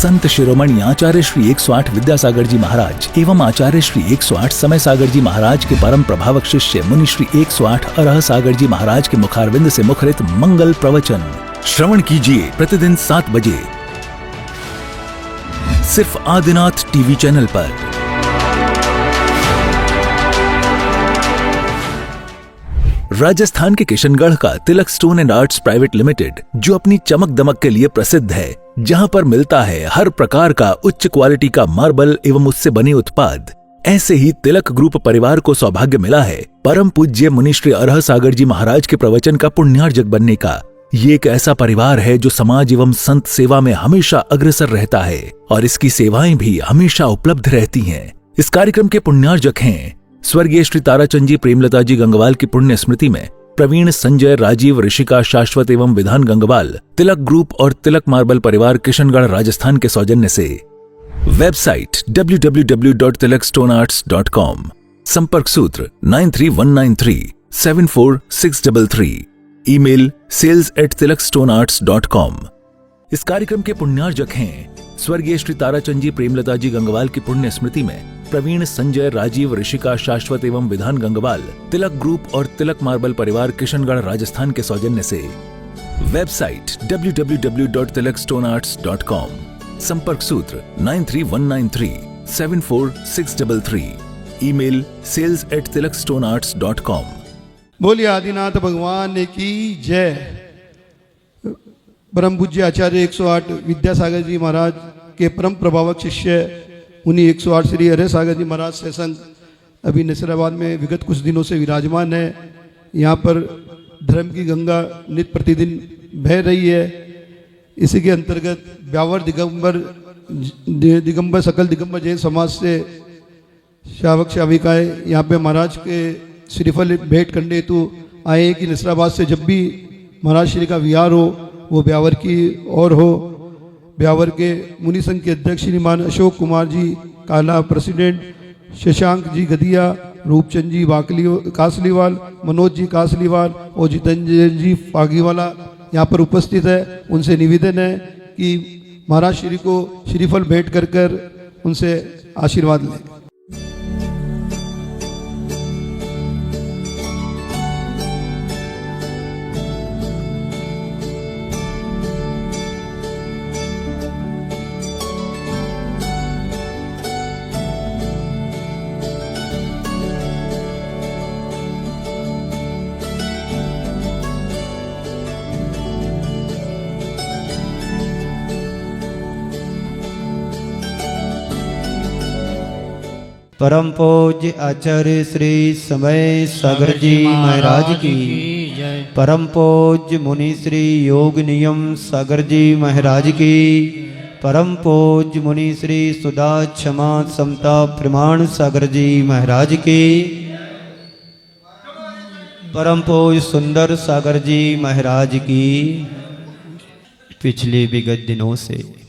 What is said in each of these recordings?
संत शिरोमणि आचार्य श्री 108 विद्यासागर जी महाराज एवं आचार्य श्री 108 समय सागर जी महाराज के परम प्रभावक शिष्य मुनि श्री 108 अरह सागर जी महाराज के मुखारविंद से मुखरित मंगल प्रवचन श्रवण कीजिए प्रतिदिन 7 बजे सिर्फ आदिनाथ टीवी चैनल पर। राजस्थान के किशनगढ़ का Tilak stone and arts private limited, जो अपनी चमक दमक के लिए प्रसिद्ध है, जहां पर मिलता है हर प्रकार का उच्च क्वालिटी का मार्बल एवं उससे बने उत्पाद, ऐसे ही तिलक ग्रुप परिवार को सौभाग्य मिला है परम पूज्य मुनि श्री अरह सागर जी महाराज के प्रवचन का पुण्यार्जक बनने का। ये एक ऐसा परिवार है जो समाज एवं संत सेवा में हमेशा अग्रसर रहता है और इसकी सेवाएं भी हमेशा उपलब्ध रहती हैं। इस कार्यक्रम के पुण्यार्जक हैं स्वर्गीय श्री ताराचंद जी प्रेमलता जी गंगवाल की पुण्य स्मृति में प्रवीण, संजय, राजीव, ऋषिका, शाश्वत एवं विधान गंगवाल तिलक ग्रुप और तिलक मार्बल परिवार किशनगढ़ राजस्थान के सौजन्य से। वेबसाइट www.tilakstonearts.com, संपर्क सूत्र 9319374633, ईमेल sales@tilakstonearts.com। इस कार्यक्रम के पुण्यार्जक हैं स्वर्गीय श्री ताराचंद जी प्रेमलता जी गंगवाल की पुण्य स्मृति में प्रवीण, संजय, राजीव, ऋषिका, शाश्वत एवं विधान गंगवाल तिलक ग्रुप और तिलक मार्बल परिवार किशनगढ़ राजस्थान के सौजन्य से। वेबसाइट www.tilakstonearts.com, संपर्क सूत्र 9319374633, ईमेल sales@tilakstonearts.com। बोलिए आदिनाथ भगवान की जय। परम पूज्य आचार्य 108 विद्यासागर जी महाराज के परम प्रभावक शिष्य मुनि 108 श्री अरह सागर जी महाराज से संत अभी नसीराबाद में विगत कुछ दिनों से विराजमान है। यहाँ पर धर्म की गंगा नित्य प्रतिदिन बह रही है। इसी के अंतर्गत ब्यावर दिगंबर सकल दिगंबर जैन समाज से शावक शाविकाएँ यहाँ पे महाराज के श्रीफल भेंट करने हेतु आए कि नसीराबाद से जब भी महाराज श्री का विहार हो वो ब्यावर की ओर हो। ब्यावर के मुनि संघ के अध्यक्ष श्रीमान अशोक कुमार जी काला, प्रेसिडेंट शशांक जी गदिया, रूपचंद जी कासलीवाल, मनोज जी कासलीवाल और जितेंद्र जी फागीवाला यहाँ पर उपस्थित है। उनसे निवेदन है कि महाराज श्री को श्रीफल भेंट कर उनसे आशीर्वाद लें। परम पूज्य आचार्य श्री समय सागर जी महाराज की, परम पूज्य मुनि श्री योग नियम सागर जी महाराज की, परम पूज्य मुनि श्री सुधा क्षमा समता प्रमाण सागर जी महाराज की, परम पूज्य सुंदर सागर जी महाराज की। पिछले विगत दिनों से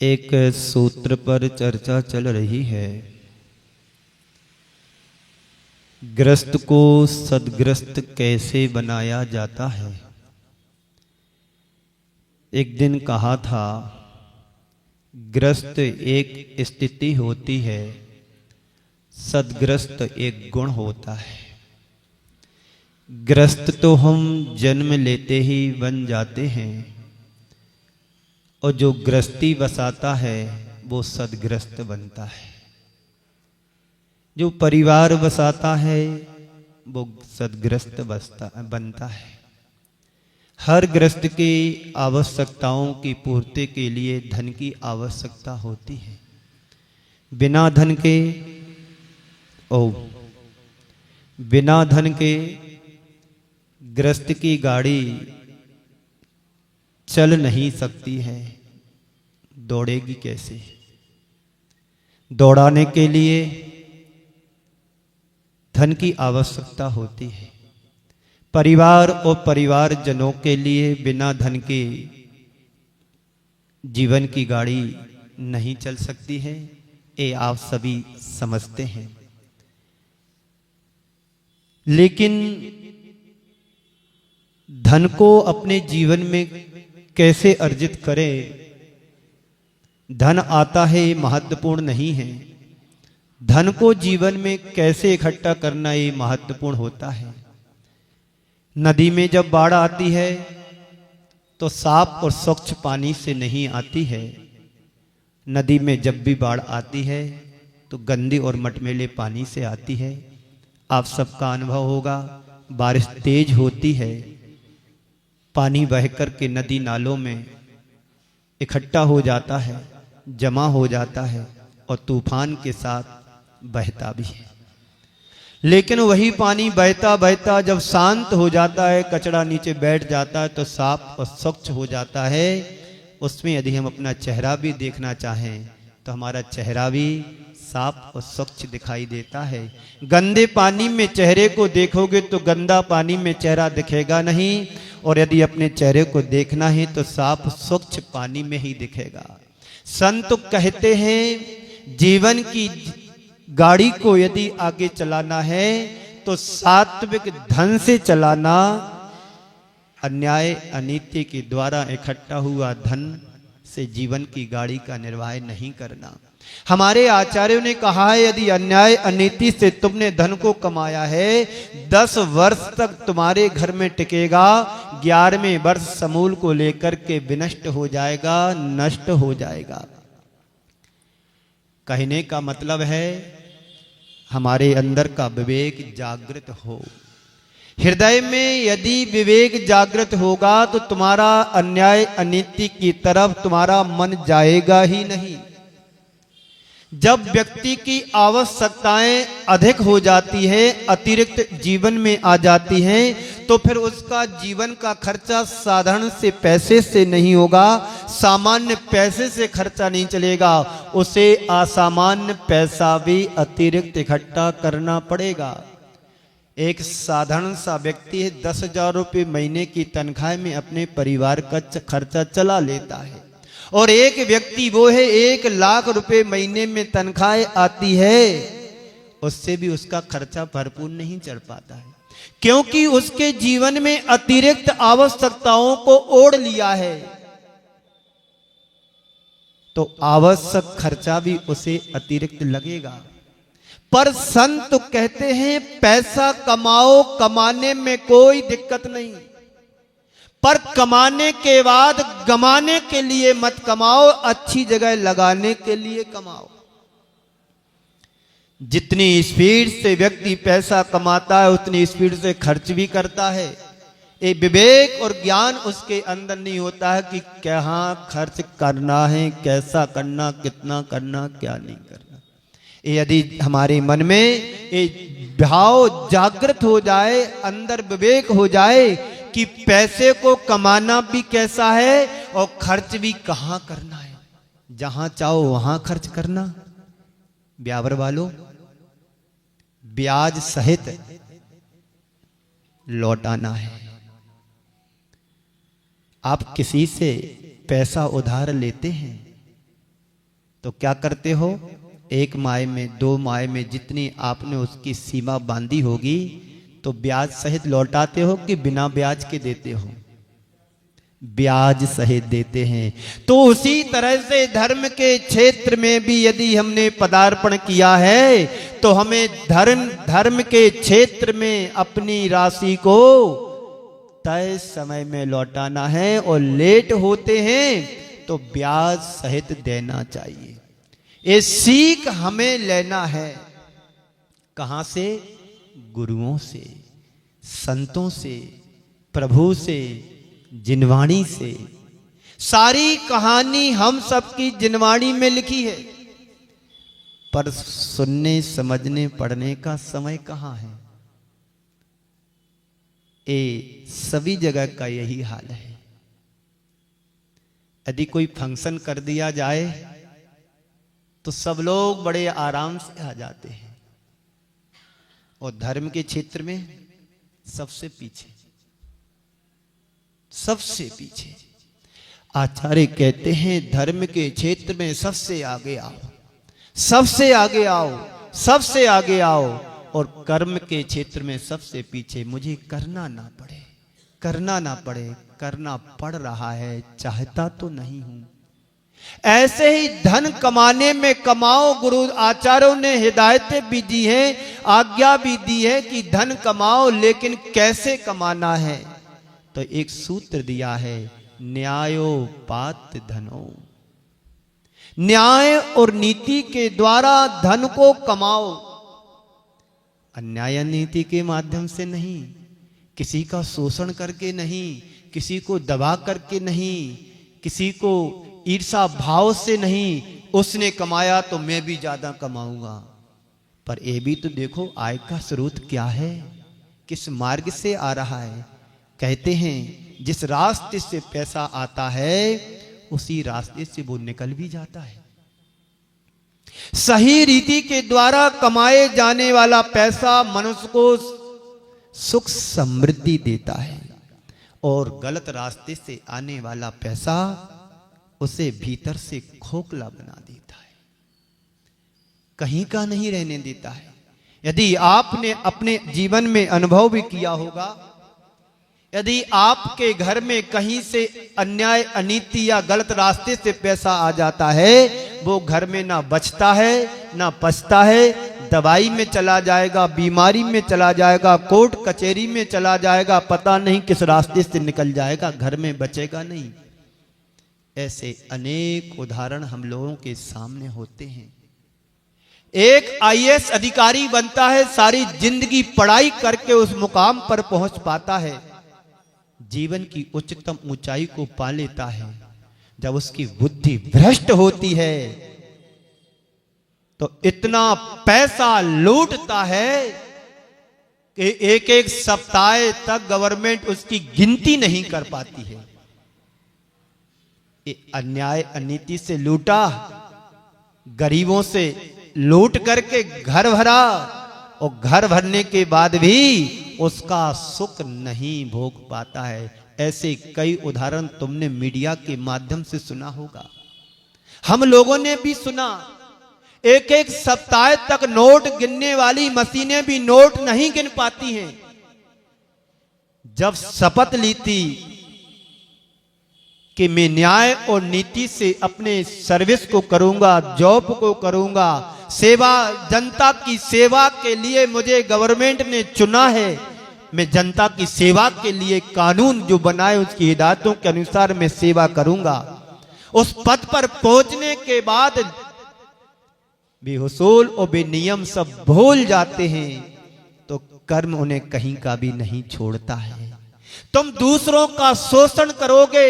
एक सूत्र पर चर्चा चल रही है। ग्रस्त को सदग्रस्त कैसे बनाया जाता है। एक दिन कहा था ग्रस्त एक स्थिति होती है, सदग्रस्त एक गुण होता है। ग्रस्त तो हम जन्म लेते ही बन जाते हैं और जो ग्रस्ती बसाता है वो सदग्रस्त बनता है। जो परिवार बसाता है वो सदग्रस्त बनता है। हर ग्रस्त की आवश्यकताओं की पूर्ति के लिए धन की आवश्यकता होती है। बिना धन के ग्रस्त की गाड़ी चल नहीं सकती है, दौड़ेगी कैसे। दौड़ाने के लिए धन की आवश्यकता होती है। परिवार और परिवारजनों के लिए बिना धन के जीवन की गाड़ी नहीं चल सकती है, ये आप सभी समझते हैं। लेकिन धन को अपने जीवन में कैसे अर्जित करें। धन आता है ये महत्वपूर्ण नहीं है, धन को जीवन में कैसे इकट्ठा करना ये महत्वपूर्ण होता है। नदी में जब बाढ़ आती है तो साफ और स्वच्छ पानी से नहीं आती है। नदी में जब भी बाढ़ आती है तो गंदे और मटमैले पानी से आती है। आप सबका अनुभव होगा, बारिश तेज होती है, पानी बहकर के नदी नालों में इकट्ठा हो जाता है, जमा हो जाता है और तूफान के साथ बहता भी है। लेकिन वही पानी बहता बहता जब शांत हो जाता है, कचरा नीचे बैठ जाता है तो साफ और स्वच्छ हो जाता है। उसमें यदि हम अपना चेहरा भी देखना चाहें तो हमारा चेहरा भी साफ और स्वच्छ दिखाई देता है। गंदे पानी में चेहरे को देखोगे तो गंदा पानी में चेहरा दिखेगा नहीं, और यदि अपने चेहरे को देखना है तो साफ स्वच्छ पानी में ही दिखेगा। संत कहते हैं जीवन की गाड़ी को यदि आगे चलाना है तो सात्विक धन से चलाना, अन्याय अनीति के द्वारा इकट्ठा हुआ धन से जीवन की गाड़ी का निर्वाह नहीं करना। हमारे आचार्यों ने कहा है यदि अन्याय अनीति से तुमने धन को कमाया है 10 वर्ष तक तुम्हारे घर में टिकेगा, 11वें वर्ष समूल को लेकर के विनष्ट हो जाएगा, नष्ट हो जाएगा। कहने का मतलब है हमारे अंदर का विवेक जागृत हो। हृदय में यदि विवेक जागृत होगा तो तुम्हारा अन्याय अनीति की तरफ तुम्हारा मन जाएगा ही नहीं। जब व्यक्ति की आवश्यकताएं अधिक हो जाती है, अतिरिक्त जीवन में आ जाती हैं, तो फिर उसका जीवन का खर्चा साधारण से पैसे से नहीं होगा, सामान्य पैसे से खर्चा नहीं चलेगा, उसे असामान्य पैसा भी अतिरिक्त इकट्ठा करना पड़ेगा। एक साधारण सा व्यक्ति है 10,000 रुपये महीने की तनख्वाह में अपने परिवार का खर्चा चला लेता है, और एक व्यक्ति वो है 1 लाख रुपए महीने में तनख्वाह आती है, उससे भी उसका खर्चा भरपूर नहीं चढ़ पाता है, क्योंकि उसके जीवन में अतिरिक्त आवश्यकताओं को ओढ़ लिया है। तो आवश्यक खर्चा भी उसे अतिरिक्त लगेगा। पर संत कहते हैं पैसा कमाओ, कमाने में कोई दिक्कत नहीं, पर कमाने के बाद गमाने के लिए मत कमाओ, अच्छी जगह लगाने के लिए कमाओ। जितनी स्पीड से व्यक्ति पैसा कमाता है उतनी स्पीड से खर्च भी करता है। ये विवेक और ज्ञान उसके अंदर नहीं होता है कि कहाँ खर्च करना है, कैसा करना, कितना करना, क्या नहीं करना। यदि हमारे मन में ये भाव जागृत हो जाए, अंदर विवेक हो जाए कि पैसे को कमाना भी कैसा है और खर्च भी कहां करना है, जहां चाहो वहां खर्च करना। ब्यावर वालों, ब्याज सहित लौटाना है। आप किसी से पैसा उधार लेते हैं तो क्या करते हो, 1 माह में 2 माह में जितनी आपने उसकी सीमा बांधी होगी तो ब्याज सहित लौटाते हो कि बिना ब्याज के देते हो? ब्याज सहित देते हैं। तो उसी तरह से धर्म के क्षेत्र में भी यदि हमने पदार्पण किया है तो हमें धर्म के क्षेत्र में अपनी राशि को तय समय में लौटाना है, और लेट होते हैं तो ब्याज सहित देना चाहिए। ये सीख हमें लेना है। कहां से? गुरुओं से, संतों से, प्रभु से, जिनवाणी से। सारी कहानी हम सबकी जिनवाणी में लिखी है, पर सुनने, समझने, पढ़ने का समय कहां है? ये सभी जगह का यही हाल है। यदि कोई फंक्शन कर दिया जाए तो सब लोग बड़े आराम से आ जाते हैं, और धर्म के क्षेत्र में सबसे पीछे, सबसे पीछे। आचार्य कहते हैं धर्म के क्षेत्र में सबसे आगे आओ, सबसे आगे आओ, सबसे आगे आओ, और कर्म के क्षेत्र में सबसे पीछे, मुझे करना ना पड़े, करना ना पड़े, करना पड़ रहा है, चाहता तो नहीं हूं। ऐसे ही धन कमाने में कमाओ। गुरु आचार्यों ने हिदायतें भी दी हैं, आज्ञा भी दी है कि धन कमाओ, लेकिन कैसे कमाना है। तो एक सूत्र दिया है, न्यायोपात धनो। न्याय और नीति के द्वारा धन को कमाओ, अन्याय नीति के माध्यम से नहीं, किसी का शोषण करके नहीं, किसी को दबा करके नहीं, किसी को ईर्षा भाव से नहीं। उसने कमाया तो मैं भी ज्यादा कमाऊंगा। पर ये भी तो देखो आय का स्रोत क्या है, किस मार्ग से आ रहा है। कहते हैं जिस रास्ते से पैसा आता है उसी रास्ते से वो निकल भी जाता है। सही रीति के द्वारा कमाए जाने वाला पैसा मनुष्य को सुख समृद्धि देता है, और गलत रास्ते से आने वाला पैसा उसे भीतर से खोखला बना देता है, कहीं का नहीं रहने देता है। यदि आपने अपने जीवन में अनुभव भी किया होगा, यदि आपके घर में कहीं से अन्याय अनीति या गलत रास्ते से पैसा आ जाता है, वो घर में ना बचता है ना पचता है, दवाई में चला जाएगा, बीमारी में चला जाएगा, कोर्ट कचहरी में चला जाएगा, पता नहीं किस रास्ते से निकल जाएगा, घर में बचेगा नहीं। ऐसे अनेक उदाहरण हम लोगों के सामने होते हैं। एक आईएएस अधिकारी बनता है, सारी जिंदगी पढ़ाई करके उस मुकाम पर पहुंच पाता है, जीवन की उच्चतम ऊंचाई को पा लेता है। जब उसकी बुद्धि भ्रष्ट होती है तो इतना पैसा लूटता है कि एक एक सप्ताह तक गवर्नमेंट उसकी गिनती नहीं कर पाती है। ये अन्याय अनीति से लूटा, गरीबों से लूट करके घर भरा, और घर भरने के बाद भी उसका सुख नहीं भोग पाता है। ऐसे कई उदाहरण तुमने मीडिया के माध्यम से सुना होगा, हम लोगों ने भी सुना। एक एक सप्ताह तक नोट गिनने वाली मशीनें भी नोट नहीं गिन पाती हैं। जब शपथ ली थी कि मैं न्याय और नीति से अपने सर्विस को करूंगा, जॉब को करूंगा, सेवा, जनता की सेवा के लिए मुझे गवर्नमेंट ने चुना है, मैं जनता की सेवा के लिए कानून जो बनाए उसकी हिदायतों के अनुसार मैं सेवा करूंगा। उस पद पर पहुंचने के बाद बेहुसूल और बेनियम सब भूल जाते हैं, तो कर्म उन्हें कहीं का भी नहीं छोड़ता है। तुम दूसरों का शोषण करोगे,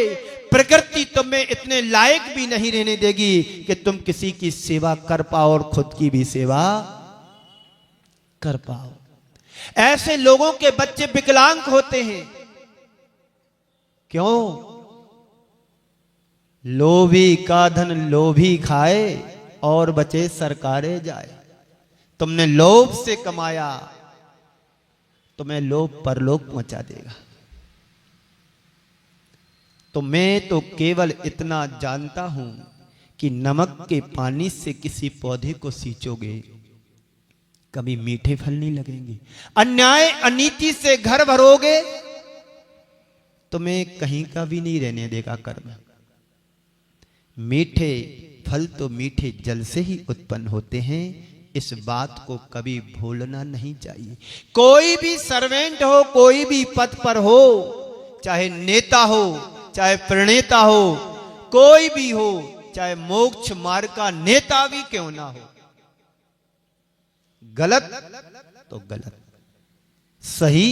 प्रकृति तुम्हें इतने लायक भी नहीं रहने देगी कि तुम किसी की सेवा कर पाओ और खुद की भी सेवा कर पाओ। ऐसे लोगों के बच्चे विकलांग होते हैं। क्यों? लोभी का धन लोभी खाए और बचे सरकारे जाए। तुमने लोभ से कमाया, तुम्हें लोभ परलोक पहुंचा देगा। तो मैं तो केवल इतना जानता हूं कि नमक के पानी से किसी पौधे को सींचोगे, कभी मीठे फल नहीं लगेंगे। अन्याय अनीति से घर भरोगे, तुम्हें कहीं का भी नहीं रहने देगा कर्म। मीठे फल तो मीठे जल से ही उत्पन्न होते हैं, इस बात को कभी भूलना नहीं चाहिए। कोई भी सर्वेंट हो, कोई भी पद पर हो, चाहे नेता हो, चाहे प्रणेता हो, कोई भी हो, चाहे मोक्ष मार्ग का नेता भी क्यों ना हो, गलत तो गलत, सही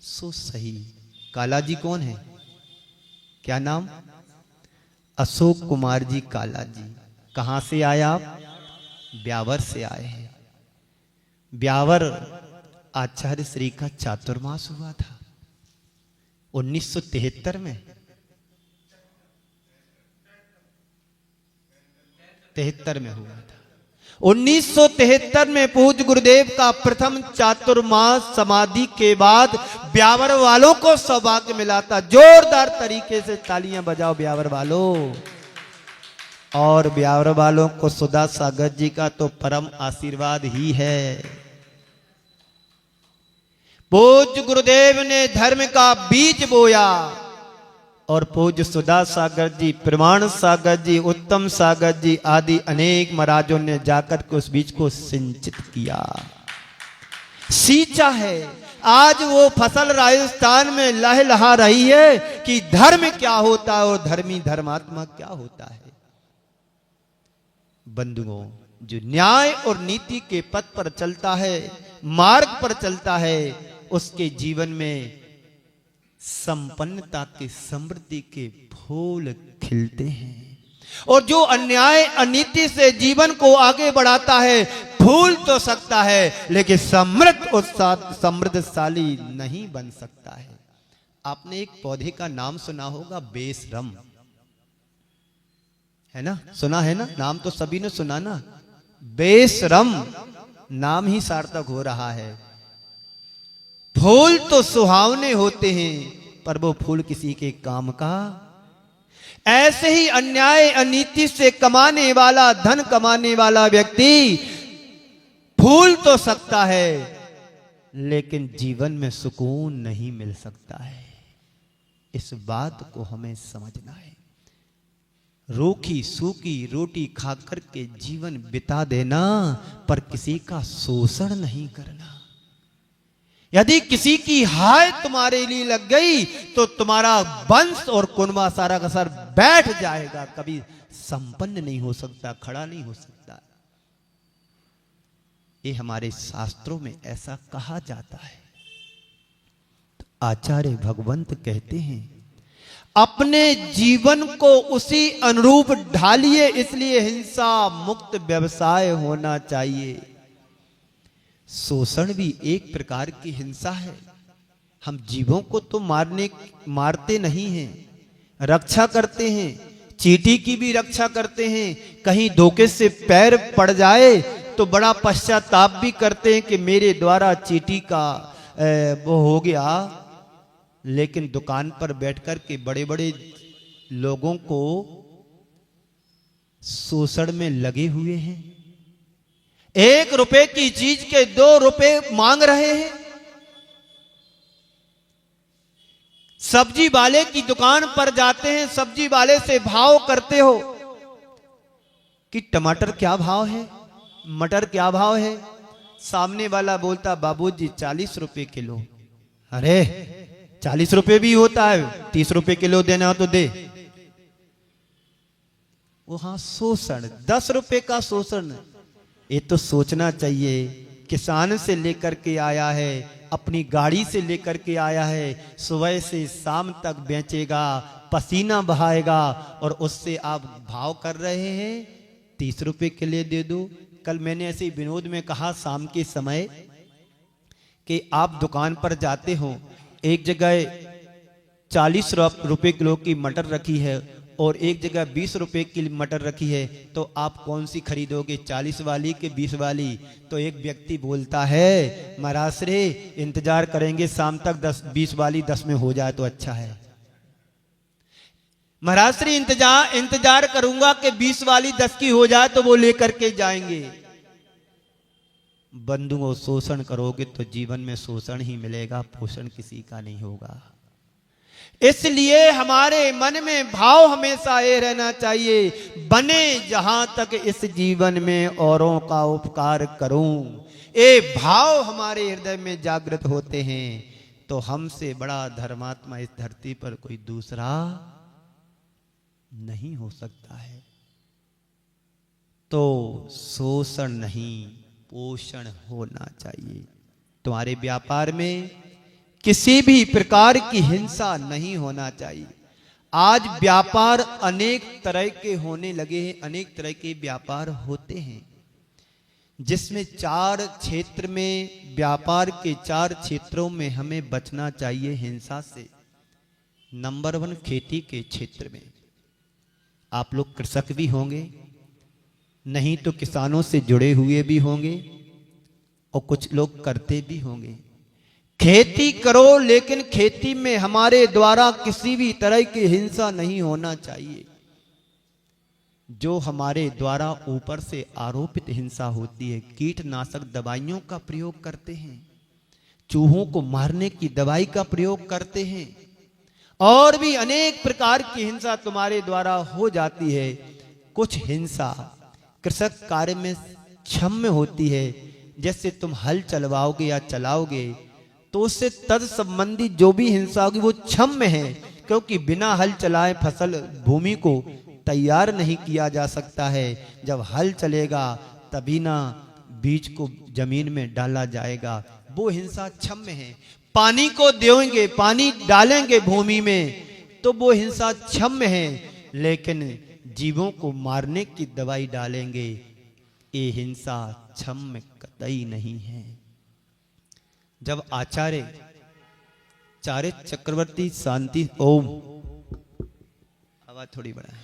सो सही। काला जी कौन है? क्या नाम? अशोक कुमार जी काला जी। कहां से आए आप? ब्यावर से आए हैं। ब्यावर आचार्य श्री का चातुर्मास हुआ था 1973 में, 73 में हुआ था। 1973 में पूज्य गुरुदेव का प्रथम चातुर्मास समाधि के बाद ब्यावर वालों को सौभाग्य मिला था। जोरदार तरीके से तालियां बजाओ ब्यावर वालों। और ब्यावर वालों को सुधा सागर जी का तो परम आशीर्वाद ही है। पूज्य गुरुदेव ने धर्म का बीज बोया और पूज्य सुधा सागर जी, प्रमाण सागर जी, उत्तम सागर जी आदि अनेक महाराजों ने जाकर के उस बीज को सिंचित किया, सींचा है। आज वो फसल राजस्थान में लहलहा रही है कि धर्म क्या होता है और धर्मी धर्मात्मा क्या होता है। बंधुओं, जो न्याय और नीति के पथ पर चलता है, मार्ग पर चलता है, उसके जीवन में संपन्नता के, समृद्धि के फूल खिलते हैं। और जो अन्याय अनीति से जीवन को आगे बढ़ाता है, फूल तो सकता है लेकिन समृद्ध और समृद्धशाली नहीं बन सकता है। आपने एक पौधे का नाम सुना होगा, बेशरम, है ना? सुना है ना? नाम तो सभी ने सुना ना। बेशरम नाम ही सार्थक हो रहा है। फूल तो सुहावने होते हैं पर वो फूल किसी के काम का। ऐसे ही अन्याय अनीति से कमाने वाला, धन कमाने वाला व्यक्ति फूल तो सकता है लेकिन जीवन में सुकून नहीं मिल सकता है। इस बात को हमें समझना है। रूखी सूखी रोटी खाकर के जीवन बिता देना पर किसी का शोषण नहीं करना। यदि किसी की हाय तुम्हारे लिए लग गई तो तुम्हारा वंश और कुनबा सारा का सारा बैठ जाएगा, कभी संपन्न नहीं हो सकता, खड़ा नहीं हो सकता। ये हमारे शास्त्रों में ऐसा कहा जाता है। तो आचार्य भगवंत कहते हैं अपने जीवन को उसी अनुरूप ढालिए, इसलिए हिंसा मुक्त व्यवसाय होना चाहिए। शोषण भी एक प्रकार की हिंसा है। हम जीवों को तो मारते नहीं हैं, रक्षा करते हैं, चींटी की भी रक्षा करते हैं। कहीं धोखे से पैर पड़ जाए तो बड़ा पश्चाताप भी करते हैं कि मेरे द्वारा चींटी का वो हो गया। लेकिन दुकान पर बैठकर के बड़े बड़े लोगों को शोषण में लगे हुए हैं। 1 रुपए की चीज के 2 रुपए मांग रहे हैं। सब्जी वाले की दुकान पर जाते हैं, सब्जी वाले से भाव करते हो कि टमाटर क्या भाव है, मटर क्या भाव है। सामने वाला बोलता बाबूजी 40 रुपए किलो। अरे 40 रुपए भी होता है, 30 रुपए किलो देना हो तो दे। वहां शोषण, 10 रुपए का शोषण। ये तो सोचना चाहिए, किसान से लेकर के आया है, अपनी गाड़ी से लेकर के आया है, सुबह से शाम तक बेचेगा, पसीना बहाएगा और उससे आप भाव कर रहे हैं 30 रुपए के लिए दे दो। कल मैंने ऐसे विनोद में कहा शाम के समय कि आप दुकान पर जाते हो, एक जगह 40 रुपए किलो की मटर रखी है और एक जगह 20 रुपए की मटर रखी है, तो आप कौन सी खरीदोगे, 40 वाली के 20 वाली? तो एक व्यक्ति बोलता है महाराज रे इंतजार करेंगे शाम तक 20 वाली 10 में हो जाए तो अच्छा है। महाराज श्री इंतजार करूंगा कि 20 वाली 10 की हो जाए तो वो लेकर के जाएंगे। बंधुओं, शोषण करोगे तो जीवन में शोषण ही मिलेगा, पोषण किसी का नहीं होगा। इसलिए हमारे मन में भाव हमेशा ये रहना चाहिए, बने जहां तक इस जीवन में औरों का उपकार करूं। ये भाव हमारे हृदय में जागृत होते हैं तो हमसे बड़ा धर्मात्मा इस धरती पर कोई दूसरा नहीं हो सकता है। तो शोषण नहीं, पोषण होना चाहिए। तुम्हारे व्यापार में किसी भी प्रकार की हिंसा नहीं होना चाहिए। आज व्यापार अनेक तरह के होने लगे हैं, अनेक तरह के व्यापार होते हैं, जिसमें 4 क्षेत्र में, व्यापार के 4 क्षेत्रों में हमें बचना चाहिए हिंसा से। नंबर 1 खेती के क्षेत्र में। आप लोग कृषक भी होंगे, नहीं तो किसानों से जुड़े हुए भी होंगे और कुछ लोग करते भी होंगे। खेती करो लेकिन खेती में हमारे द्वारा किसी भी तरह की हिंसा नहीं होना चाहिए। जो हमारे द्वारा ऊपर से आरोपित हिंसा होती है, कीटनाशक दवाइयों का प्रयोग करते हैं, चूहों को मारने की दवाई का प्रयोग करते हैं, और भी अनेक प्रकार की हिंसा तुम्हारे द्वारा हो जाती है। कुछ हिंसा कृषक कार्य में क्षम्य होती है, जैसे तुम हल चलवाओगे या चलाओगे तो उससे तद संबंधी जो भी हिंसा होगी वो क्षम्य है, क्योंकि बिना हल चलाए फसल भूमि को तैयार नहीं किया जा सकता है। जब हल चलेगा तभी ना बीज को जमीन में डाला जाएगा, वो हिंसा क्षम्य है। पानी को देंगे, पानी डालेंगे भूमि में तो वो हिंसा क्षम्य है, लेकिन जीवों को मारने की दवाई डालेंगे, ये हिंसा क्षम्य कतई नहीं है। जब आचार्य चारित्र चक्रवर्ती शांति ओम आवाज थोड़ी बढ़ा है,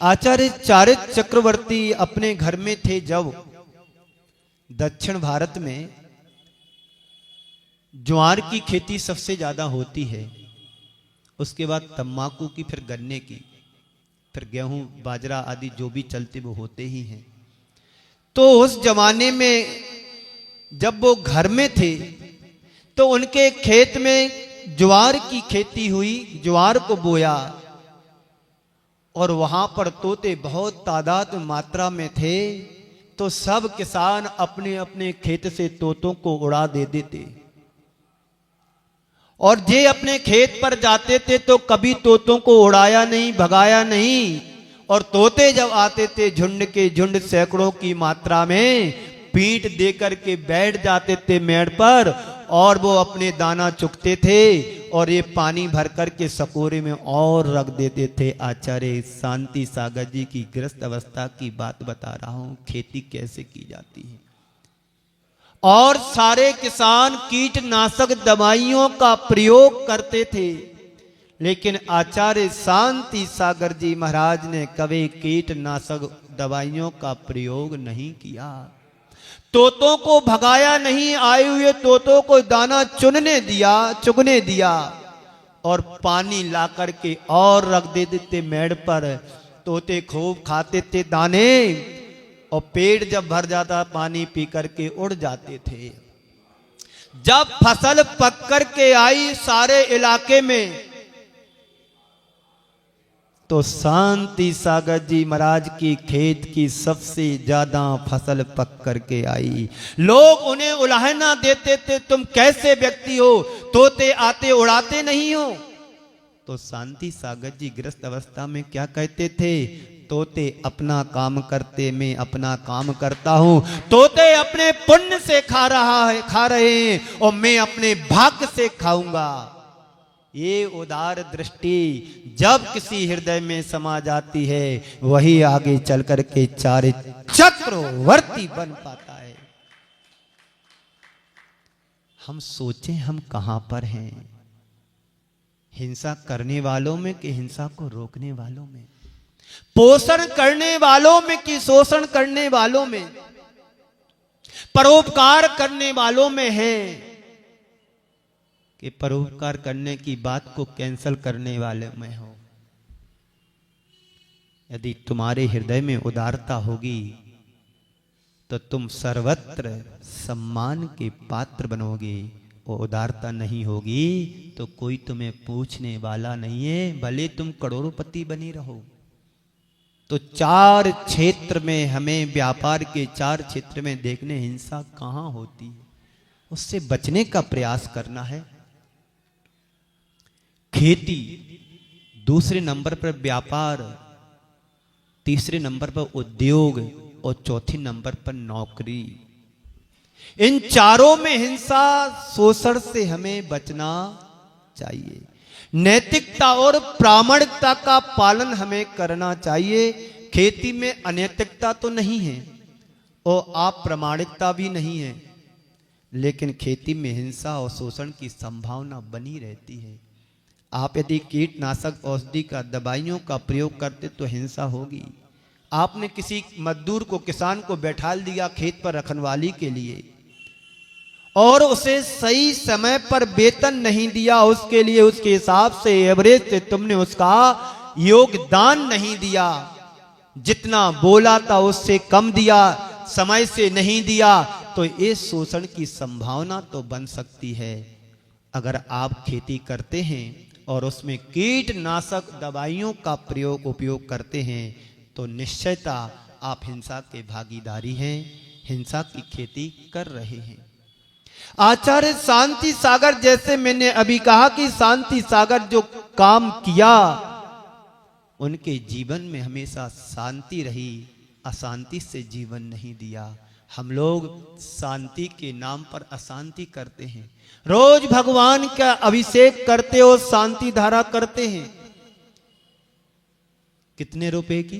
आचार्य चारित्र चक्रवर्ती अपने घर में थे, जब दक्षिण भारत में ज्वार की खेती सबसे ज्यादा होती है, उसके बाद तंबाकू की, फिर गन्ने की, फिर गेहूं बाजरा आदि जो भी चलते वो होते ही हैं। तो उस जमाने में जब वो घर में थे तो उनके खेत में ज्वार की खेती हुई, ज्वार को बोया, और वहां पर तोते बहुत तादाद मात्रा में थे। तो सब किसान अपने अपने खेत से तोतों को उड़ा दे देते, और जे अपने खेत पर जाते थे तो कभी तोतों को उड़ाया नहीं, भगाया नहीं, और तोते जब आते थे झुंड के झुंड सैकड़ों की मात्रा में पीठ दे करके बैठ जाते थे मेड़ पर, और वो अपने दाना चुगते थे और ये पानी भर करके सकोरे में और रख देते थे। आचार्य शांति सागर जी की गृहस्थ अवस्था की बात बता रहा हूं, खेती कैसे की जाती है। और सारे किसान कीटनाशक दवाइयों का प्रयोग करते थे, लेकिन आचार्य शांति सागर जी महाराज ने कभी कीटनाशक दवाइयों का प्रयोग नहीं किया। तोतों को भगाया नहीं, आए हुए तोतों को दाना चुगने दिया, और पानी ला करके और रख देते मेड़ पर। तोते खूब खाते थे दाने, और पेट जब भर जाता पानी पी करके उड़ जाते थे। जब फसल पक करके आई सारे इलाके में, तो शांति सागर जी महाराज की खेत की सबसे ज्यादा फसल पक करके आई। लोग उन्हें उलाहना देते थे, तुम कैसे व्यक्ति हो, तोते आते उड़ाते नहीं हो। तो शांति सागर जी गृहस्थ अवस्था में क्या कहते थे, तोते अपना काम करते, मैं अपना काम करता हूं। तोते अपने पुण्य से खा रहे हैं, और मैं अपने भाग्य से खाऊंगा। ये उदार दृष्टि जब किसी हृदय में समा जाती है, वही आगे चल करके चारित्र चक्रवर्ती बन पाता है। हम सोचें हम कहां पर हैं, हिंसा करने वालों में कि हिंसा को रोकने वालों में, पोषण करने वालों में कि शोषण करने वालों में, परोपकार करने वालों में है कि परोपकार करने की बात को कैंसल करने वाले में हो। यदि तुम्हारे हृदय में उदारता होगी तो तुम सर्वत्र सम्मान के पात्र बनोगे, और उदारता नहीं होगी तो कोई तुम्हें पूछने वाला नहीं है, भले तुम करोड़पति बनी रहो। तो 4 क्षेत्र में हमें, व्यापार के 4 क्षेत्र में देखने हिंसा कहां होती है, उससे बचने का प्रयास करना है। खेती, दूसरे नंबर पर व्यापार, तीसरे नंबर पर उद्योग, और चौथे नंबर पर नौकरी। इन चारों में हिंसा शोषण से हमें बचना चाहिए। नैतिकता और प्रामाणिकता का पालन हमें करना चाहिए। खेती में अनैतिकता तो नहीं है और अप्रामाणिकता भी नहीं है, लेकिन खेती में हिंसा और शोषण की संभावना बनी रहती है। आप यदि कीटनाशक औषधि का दवाइयों का प्रयोग करते तो हिंसा होगी। आपने किसी मजदूर को, किसान को बैठा दिया खेत पर रखवाली के लिए, और उसे सही समय पर वेतन नहीं दिया, उसके लिए उसके हिसाब से एवरेज से तुमने उसका योगदान नहीं दिया, जितना बोला था उससे कम दिया, समय से नहीं दिया, तो तो इस शोषण की संभावना तो बन सकती है। अगर आप खेती करते हैं और उसमें कीटनाशक दवाइयों का उपयोग करते हैं तो निश्चयता आप हिंसा के भागीदारी हैं, हिंसा की खेती कर रहे हैं। आचार्य शांति सागर, जैसे मैंने अभी कहा कि शांति सागर जो काम किया, उनके जीवन में हमेशा शांति रही, अशांति से जीवन नहीं दिया। हम लोग शांति के नाम पर अशांति करते हैं। रोज भगवान का अभिषेक करते हो, शांति धारा करते हैं। कितने रुपए की?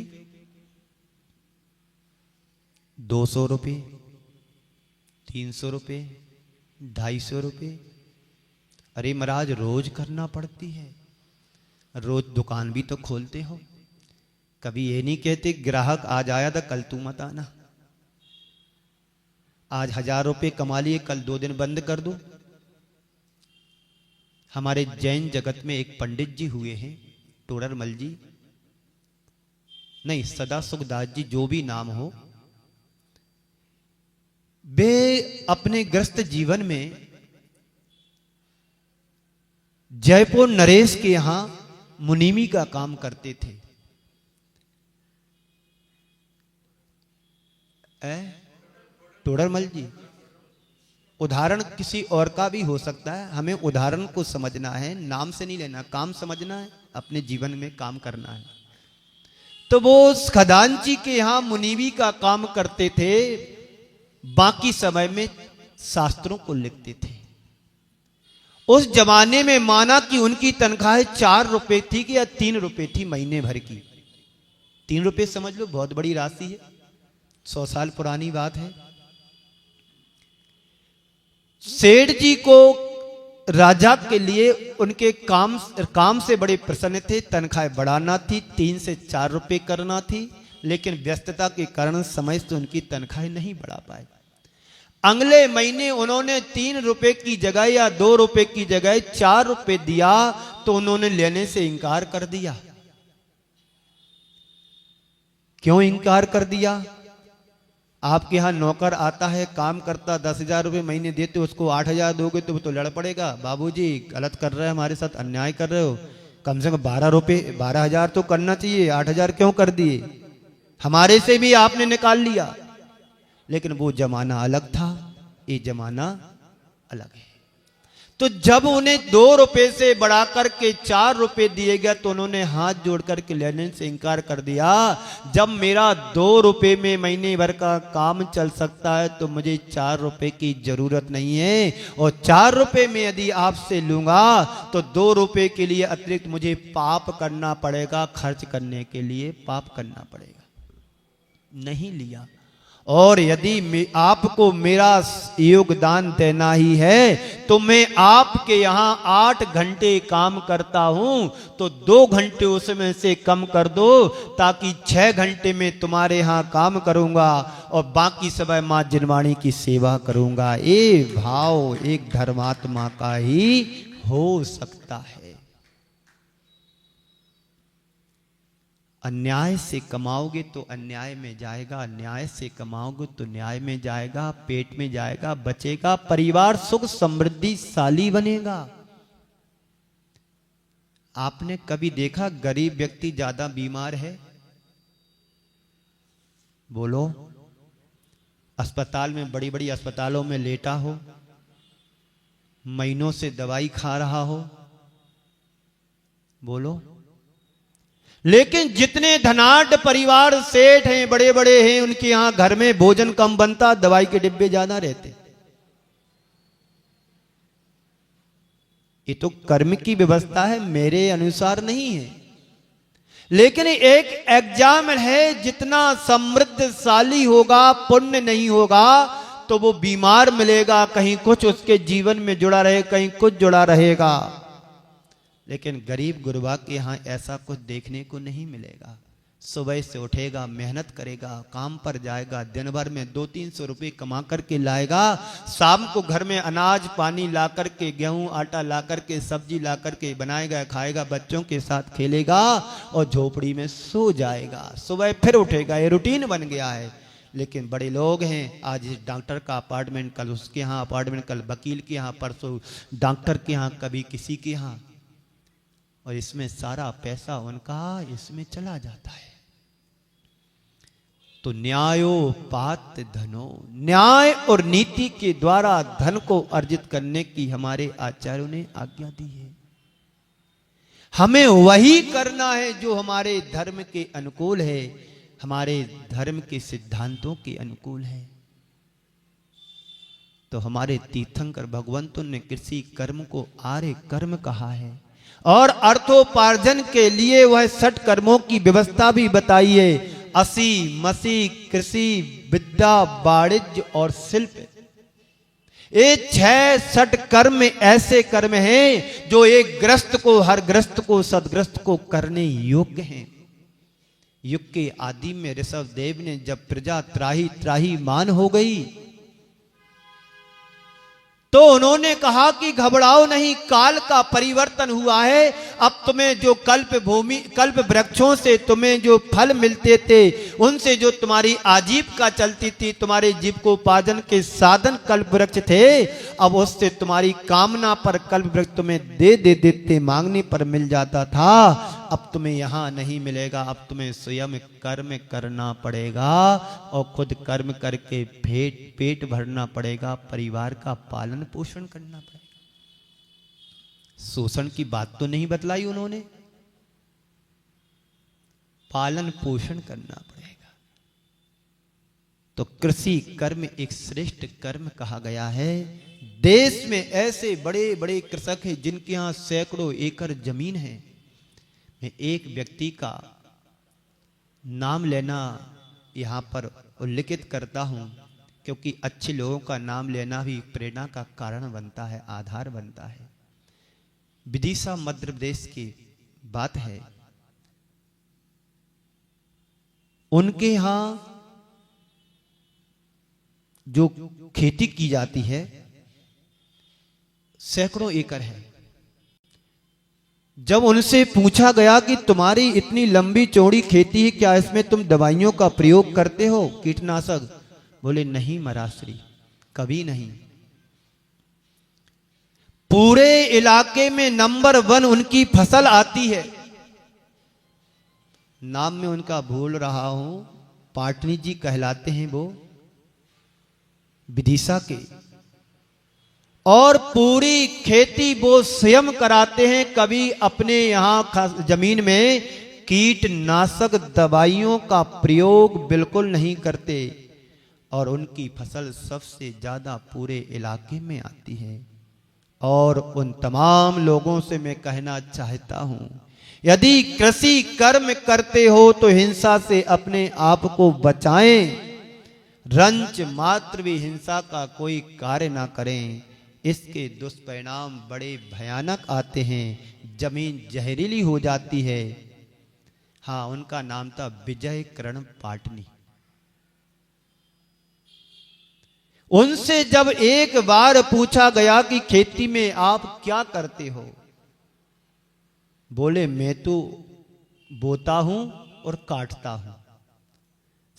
200 रुपए, 300 रुपए, 250 रुपए। अरे महाराज, रोज करना पड़ती है। रोज दुकान भी तो खोलते हो। कभी ये नहीं कहते ग्राहक आज आया था कल तू मत आना, आज 1000 रुपए कमा लिए कल 2 दिन बंद कर दो। हमारे जैन जगत में एक पंडित जी हुए हैं, टोडरमल जी, नहीं सदा सुखदास जी, जो भी नाम हो। वे अपने ग्रस्त जीवन में जयपुर नरेश के यहां मुनीमी का काम करते थे। टोडरमल जी, उदाहरण किसी और का भी हो सकता है, हमें उदाहरण को समझना है, नाम से नहीं लेना, काम समझना है, अपने जीवन में काम करना है। तो वो खदानची के यहां मुनीवी का काम करते थे, बाकी समय में शास्त्रों को लिखते थे। उस जमाने में माना कि उनकी तनख्वाह 4 रुपए थी कि या 3 रुपए थी महीने भर की। 3 रुपए समझ लो, बहुत बड़ी राशि है, 100 साल पुरानी बात है। सेठ जी को राजा के लिए उनके काम से बड़े प्रसन्न थे। तनख्वाह बढ़ाना थी, 3 से 4 रुपए करना थी, लेकिन व्यस्तता के कारण समय से उनकी तनख्वाह नहीं बढ़ा पाए। अगले महीने उन्होंने 3 रुपए की जगह या 2 रुपए की जगह 4 रुपए दिया, तो उन्होंने लेने से इनकार कर दिया। क्यों इनकार कर दिया? आपके यहां नौकर आता है, काम करता, 10,000 रुपए महीने देते, उसको 8,000 दोगे तो वो तो लड़ पड़ेगा, बाबूजी गलत कर रहे हैं, हमारे साथ अन्याय कर रहे हो, कम से कम 12,000 तो करना चाहिए, 8,000 क्यों कर दिए? हमारे से भी आपने निकाल लिया। लेकिन वो जमाना अलग था, ये जमाना अलग है। तो जब उन्हें 2 रुपए से बढ़ा करके 4 रुपए दिए गए तो उन्होंने हाथ जोड़ करके लेने से इनकार कर दिया। जब मेरा 2 रुपए में महीने भर का काम चल सकता है तो मुझे 4 रुपए की जरूरत नहीं है, और 4 रुपए में यदि आपसे लूंगा तो 2 रुपए के लिए अतिरिक्त मुझे पाप करना पड़ेगा, खर्च करने के लिए पाप करना पड़ेगा। नहीं लिया। और यदि आपको मेरा योगदान देना ही है तो मैं आपके यहां 8 घंटे काम करता हूं, तो 2 घंटे उसमें से कम कर दो, ताकि 6 घंटे में तुम्हारे यहां काम करूंगा और बाकी समय मां जिनवाणी की सेवा करूंगा। ये भाव एक धर्मात्मा का ही हो सकता है। अन्याय से कमाओगे तो अन्याय में जाएगा, न्याय से कमाओगे तो न्याय में जाएगा, पेट में जाएगा, बचेगा, परिवार सुख समृद्धिशाली बनेगा। आपने कभी देखा गरीब व्यक्ति ज्यादा बीमार है? बोलो। अस्पताल में, बड़ी बड़ी अस्पतालों में लेटा हो, महीनों से दवाई खा रहा हो, बोलो। लेकिन जितने धनाढ़ परिवार, सेठ हैं, बड़े बड़े हैं, उनके यहां घर में भोजन कम बनता, दवाई के डिब्बे ज्यादा रहते। ये तो कर्म की व्यवस्था है, मेरे अनुसार नहीं है। लेकिन एक एग्जाम है, जितना समृद्धशाली होगा, पुण्य नहीं होगा तो वो बीमार मिलेगा, कहीं कुछ उसके जीवन में जुड़ा रहे, कहीं कुछ जुड़ा रहेगा। लेकिन गरीब गुरबा के यहां ऐसा कुछ देखने को नहीं मिलेगा। सुबह से उठेगा, मेहनत करेगा, काम पर जाएगा, दिन भर में 200-300 रुपए कमा करके लाएगा, शाम को घर में अनाज पानी ला करके, गेहूं आटा ला करके, सब्जी ला करके बनाएगा, खाएगा, बच्चों के साथ खेलेगा और झोपड़ी में सो जाएगा। सुबह फिर उठेगा, ये रूटीन बन गया है। लेकिन बड़े लोग हैं, आज इस डॉक्टर का अपार्टमेंट, कल उसके यहाँ अपार्टमेंट, कल वकील के यहाँ, परसों डॉक्टर के यहाँ, कभी किसी के यहाँ, और इसमें सारा पैसा उनका इसमें चला जाता है। तो न्यायोपात धनो, न्याय और नीति के द्वारा धन को अर्जित करने की हमारे आचार्यों ने आज्ञा दी है। हमें वही करना है जो हमारे धर्म के अनुकूल है, हमारे धर्म के सिद्धांतों के अनुकूल है। तो हमारे तीर्थंकर भगवंतों ने कृषि कर्म को आर्य कर्म कहा है, और अर्थोपार्जन के लिए वह 60 कर्मों की व्यवस्था भी बताई है। असी मसी कृषि विद्या वाणिज्य और शिल्प, ये 6 कर्म ऐसे कर्म हैं जो एक ग्रस्त को, हर ग्रस्त को, सदग्रस्त को करने योग्य हैं। युग के आदि में ऋषभ देव ने जब प्रजा त्राही त्राही मान हो गई तो उन्होंने कहा कि घबराओ नहीं, काल का परिवर्तन हुआ है। अब तुम्हें जो कल्प वृक्षों से तुम्हें जो फल मिलते थे, उनसे जो तुम्हारी आजीविका चलती थी, तुम्हारे जीविकोपार्जन के साधन कल्प वृक्ष थे, अब उससे तुम्हारी कामना पर कल्प वृक्ष तुम्हें दे देते, मांगने पर मिल जाता था। अब तुम्हें यहां नहीं मिलेगा, अब तुम्हें स्वयं कर्म करना पड़ेगा, और खुद कर्म करके पेट भरना पड़ेगा, परिवार का पालन पोषण करना पड़ेगा। शोषण की बात तो नहीं बतलाई उन्होंने, पालन पोषण करना पड़ेगा। तो कृषि कर्म एक श्रेष्ठ कर्म कहा गया है। देश में ऐसे बड़े बड़े कृषक हैं जिनके यहां सैकड़ों एकड़ जमीन है। मैं एक व्यक्ति का नाम लेना यहां पर उल्लेखित करता हूं, क्योंकि अच्छे लोगों का नाम लेना भी प्रेरणा का कारण बनता है, आधार बनता है। विदिशा मध्य प्रदेश की बात है। उनके यहां जो खेती की जाती है सैकड़ों एकड़ है। जब उनसे पूछा गया कि तुम्हारी इतनी लंबी चौड़ी खेती है, क्या इसमें तुम दवाइयों का प्रयोग करते हो, कीटनाशक? बोले नहीं महाराज श्री, कभी नहीं। पूरे इलाके में नंबर 1 उनकी फसल आती है। नाम में उनका भूल रहा हूं, पाटनी जी कहलाते हैं वो, विदिशा के, और पूरी खेती वो स्वयं कराते हैं। कभी अपने यहां जमीन में कीटनाशक दवाइयों का प्रयोग बिल्कुल नहीं करते, और उनकी फसल सबसे ज्यादा पूरे इलाके में आती है। और उन तमाम लोगों से मैं कहना चाहता हूं, यदि कृषि कर्म करते हो तो हिंसा से अपने आप को बचाएं। रंच मात्र भी हिंसा का कोई कार्य ना करें, इसके दुष्परिणाम बड़े भयानक आते हैं। जमीन जहरीली हो जाती है। हाँ, उनका नाम था विजय करण पाटनी। उनसे जब एक बार पूछा गया कि खेती में आप क्या करते हो, बोले मैं तो बोता हूं और काटता हूं,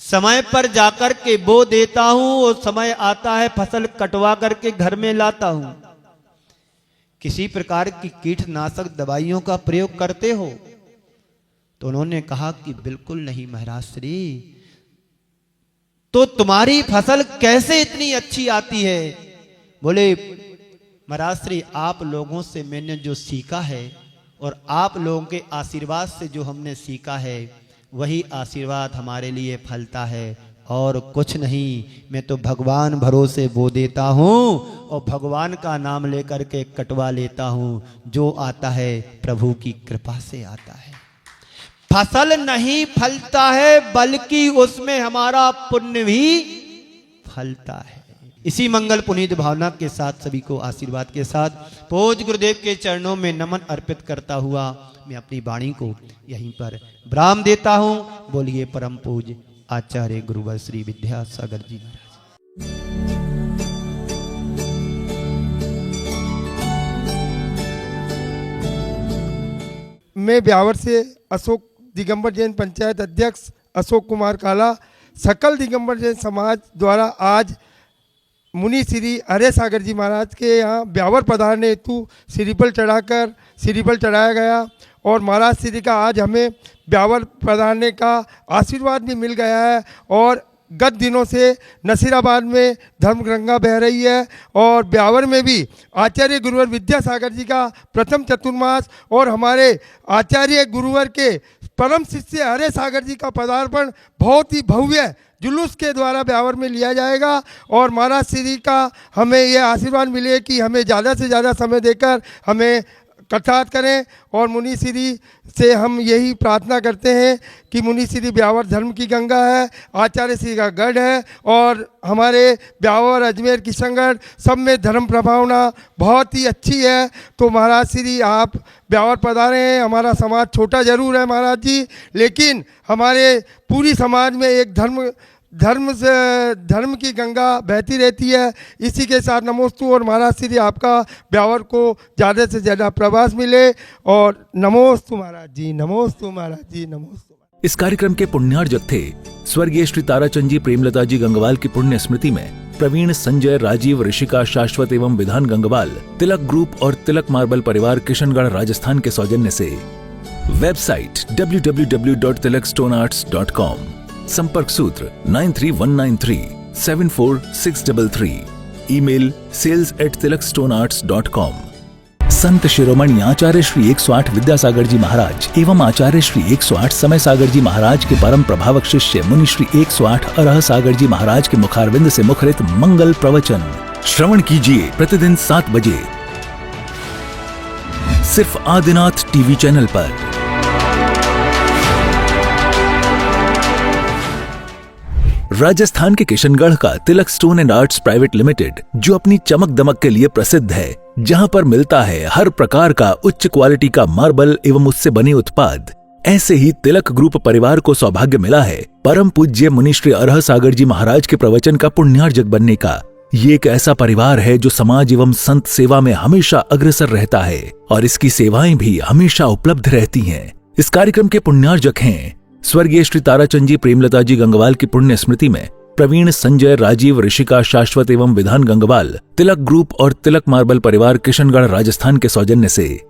समय पर जाकर के बो देता हूं, और समय आता है फसल कटवा करके घर में लाता हूं। किसी प्रकार की कीटनाशक दवाइयों का प्रयोग करते हो? तो उन्होंने कहा कि बिल्कुल नहीं महाराज श्री। तो तुम्हारी फसल कैसे इतनी अच्छी आती है? बोले महाराज श्री, आप लोगों से मैंने जो सीखा है और आप लोगों के आशीर्वाद से जो हमने सीखा है, वही आशीर्वाद हमारे लिए फलता है, और कुछ नहीं। मैं तो भगवान भरोसे बो देता हूं और भगवान का नाम लेकर के कटवा लेता हूं। जो आता है प्रभु की कृपा से आता है। फसल नहीं फलता है, बल्कि उसमें हमारा पुण्य भी फलता है। इसी मंगल पुनीत भावना के साथ सभी को आशीर्वाद के साथ पूज्य गुरुदेव के चरणों में नमन अर्पित करता हुआ मैं अपनी वाणी को यहीं पर विराम देता हूं। बोलिए परम पूज्य आचार्य गुरुवर श्री विद्यासागर जी महाराज। मैं ब्यावर से अशोक दिगंबर जैन पंचायत अध्यक्ष अशोक कुमार काला सकल दिगंबर जैन समाज द्वारा आज मुनि श्री हरे सागर जी महाराज के यहाँ ब्यावर पधारने हेतु श्रीफल चढ़ाया गया और महाराज श्री का आज हमें ब्यावर पधारने का आशीर्वाद भी मिल गया है। और गत दिनों से नसीराबाद में धर्म गंगा बह रही है और ब्यावर में भी आचार्य गुरुवर विद्यासागर जी का प्रथम चतुर्मास और हमारे आचार्य गुरुवर के परम शिष्य हरे सागर जी का पदार्पण बहुत ही भव्य जुलूस के द्वारा ब्यावर में लिया जाएगा। और महाराज श्री का हमें यह आशीर्वाद मिले कि हमें ज़्यादा से ज़्यादा समय देकर हमें कथात करें। और मुनि श्री से हम यही प्रार्थना करते हैं कि मुनि श्री ब्यावर धर्म की गंगा है, आचार्य श्री का गढ़ है और हमारे ब्यावर अजमेर किशनगढ़ सब में धर्म प्रभावना बहुत ही अच्छी है। तो महाराज श्री आप ब्यावर पधारे हैं। हमारा समाज छोटा जरूर है महाराज जी, लेकिन हमारे पूरी समाज में एक धर्म की गंगा बहती रहती है। इसी के साथ नमोस्तु और महाराज श्री आपका ब्यावर को ज़्यादा से ज़्यादा प्रवास मिले और नमोस्तु महाराज जी, नमोस्तु महाराज जी, नमोस्तु। इस कार्यक्रम के पुण्यार्जक थे स्वर्गीय श्री ताराचंद जी प्रेमलता जी गंगवाल की पुण्य स्मृति में प्रवीण, संजय, राजीव, ऋषिका, शाश्वत एवं विधान गंगवाल, तिलक ग्रुप और तिलक मार्बल परिवार किशनगढ़ राजस्थान के सौजन्य से। वेबसाइट www.tilakstonearts.com, संपर्क सूत्र 9319374633, ईमेल sales@tilakstonearts.com। संत शिरोमणि आचार्य श्री 108 विद्यासागर जी महाराज एवं आचार्य श्री 108 समय सागर जी महाराज के परम प्रभावक शिष्य मुनि श्री 108 अरह सागर जी महाराज के मुखारविंद से मुखरित मंगल प्रवचन श्रवण कीजिए प्रतिदिन 7 बजे सिर्फ आदिनाथ टीवी चैनल पर। राजस्थान के किशनगढ़ का Tilak stone and arts private limited, जो अपनी चमक दमक के लिए प्रसिद्ध है, जहां पर मिलता है हर प्रकार का उच्च क्वालिटी का मार्बल एवं उससे बने उत्पाद, ऐसे ही तिलक ग्रुप परिवार को सौभाग्य मिला है परम पूज्य मुनि श्री अरह सागर जी महाराज के प्रवचन का पुण्यार्जक बनने का। ये एक ऐसा परिवार है जो समाज एवं संत सेवा में हमेशा अग्रसर रहता है और इसकी सेवाएं भी हमेशा उपलब्ध रहती हैं। इस कार्यक्रम के पुण्यार्जक हैं स्वर्गीय श्री ताराचंद जी प्रेमलता जी गंगवाल की पुण्य स्मृति में प्रवीण, संजय, राजीव, ऋषिका, शाश्वत एवं विधान गंगवाल, तिलक ग्रुप और तिलक मार्बल परिवार किशनगढ़ राजस्थान के सौजन्य से।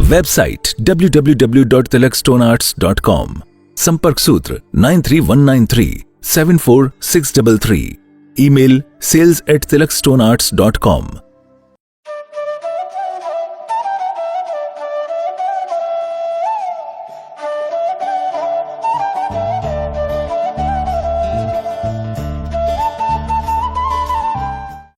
वेबसाइट www.tilakstonearts.com, संपर्क सूत्र 9319374633, ईमेल sales@tilakstonearts.com।